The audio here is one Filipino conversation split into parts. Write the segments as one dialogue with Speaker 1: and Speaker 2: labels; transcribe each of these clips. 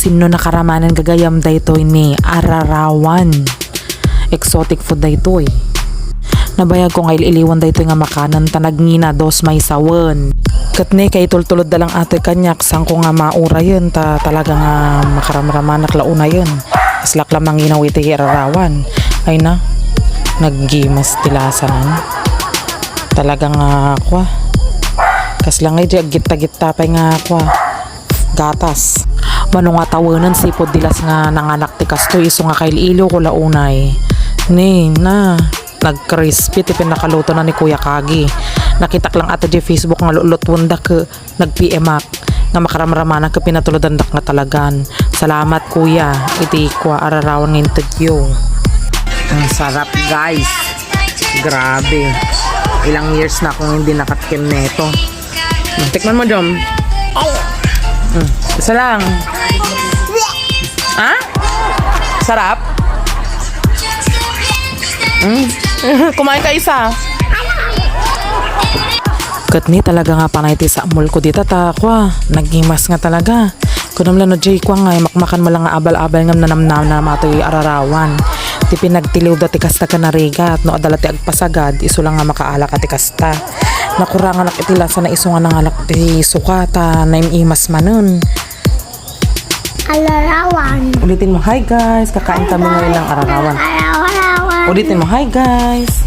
Speaker 1: sino nakaramanan gagayam daytoy ni ararawan. Exotic food daytoy. Nabayag ko nga iliwan daytoy nga makanan tanagngina dos may sawen. Katne kay tultulod dalang ate kanyak sang ko nga maura yun talaga nga makaramramanak launa yun. Aslak lamang ginaw iti ararawan. Ay na, naggimas tilasanan. Talaga nga kwa. Kaslang ay di agita-gita pa nga kwa. Gatas. Mano nga tawanan sipod dilas nga nanganak ti kasto iso nga kaililo ko launay. Ni na nag-crispy ti pinakaluto na ni Kuya Kagi. Nakitak lang ata di Facebook nga lulot wanda ke nag-PM-ak nga makaramramanan ka pinatulodan dak nga talagan. Salamat Kuya. Iti kwa ararawan ng interview. Ang sarap guys. Grabe. Ilang years na akong hindi nakatikim neto. Tikman mo Jom. Isa lang. Ha? Sarap? Kumain ka isa. Katni talaga nga panay ti sa mall ko dito takwa. Nagimas nga talaga. Kunam lang no jay kwa nga makmakan mo lang nga abal-abal nga nanamnam na matoy ararawan. Ti pinagtiliw dati kasta ka nariga at no adala ti agpasagad iso lang nga makaalak ati kasta. Nakurangan ak itilasa na iso nga nangalak ti sukata na imas manon.
Speaker 2: Ararawan.
Speaker 1: Ulitin mo, hi guys, kakain kami ngayon ng ararawan.
Speaker 2: Ararawan.
Speaker 1: Ulitin mo, hi guys.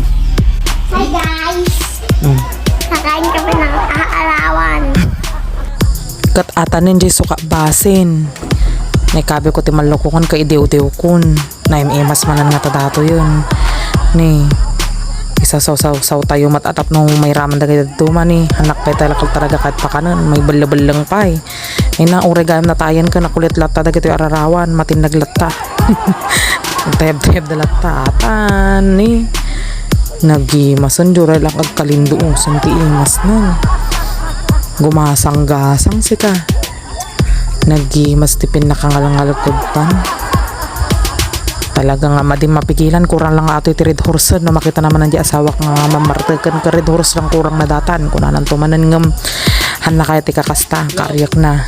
Speaker 2: Hi guys. Kakain kami ng ararawan.
Speaker 1: Kat atanin di suka basin. Naikabi ko ti malukukan ka idew-dew kun. Naimas manan nga tadato yun. Ni isa saw tayo matatap no may raman dagay duma ni anak pa talakal talaga kahit pa kanan may balabalang pa eh. Ay na uregam na tayan ka nakulit lata dagay ito ararawan matinag lata. Tayab da lata atan ni nagimasan jura lang agkalindo santi imas nun. Gumasang-gasang sika. Nagimas tipin nakangalang-alagod pan. Talaga nga madim mapigilan kurang lang ato iti red horse no makita naman nandiya asawa nga mamartegan ka red horse lang kurang nadatan kunanan tumanan ngam han na kaya ti kakasta kaaryak na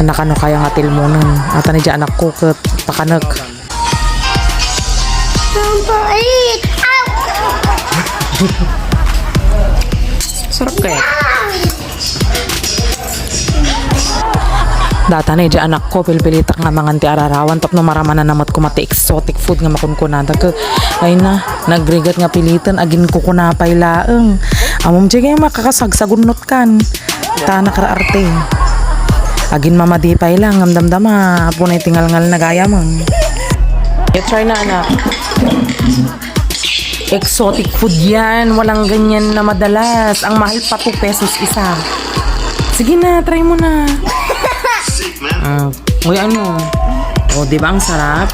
Speaker 1: anak ano kaya nga tilmonon at ni anak ko ket pakanag sarap kaya data na dyan anak ko pilpilitak nga mga ti ararawan tap no maramanan namat ko mati exotic food nga makunkunada ka ay na nagrigat nga pilitan agin ko kunapay laeng amom dyan nga makakasagsagunot kan ta nakaraarte agin mamadipay lang ang damdama punay tingal-ngal na gaya mo try na anak exotic food yan walang ganyan na madalas ang mahal pa 2 pesos isa sige na try mo na. Uy, ano? O, di ba ang sarap?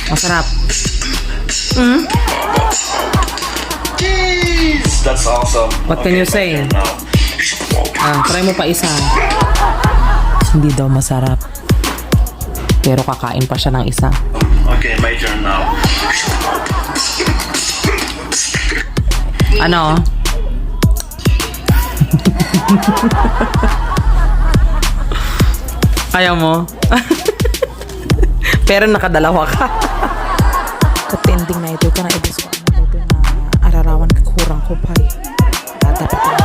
Speaker 1: Masarap.
Speaker 3: That's awesome.
Speaker 1: What can you say? Try mo pa isa. Hindi daw masarap. Pero kakain pa siya ng isa.
Speaker 3: Okay, my turn now.
Speaker 1: Ano? Ayaw mo? Pero nakadalawa ka. Katending na ito ka na ibig ko na ararawan kakurang ko pa. Dapat ko na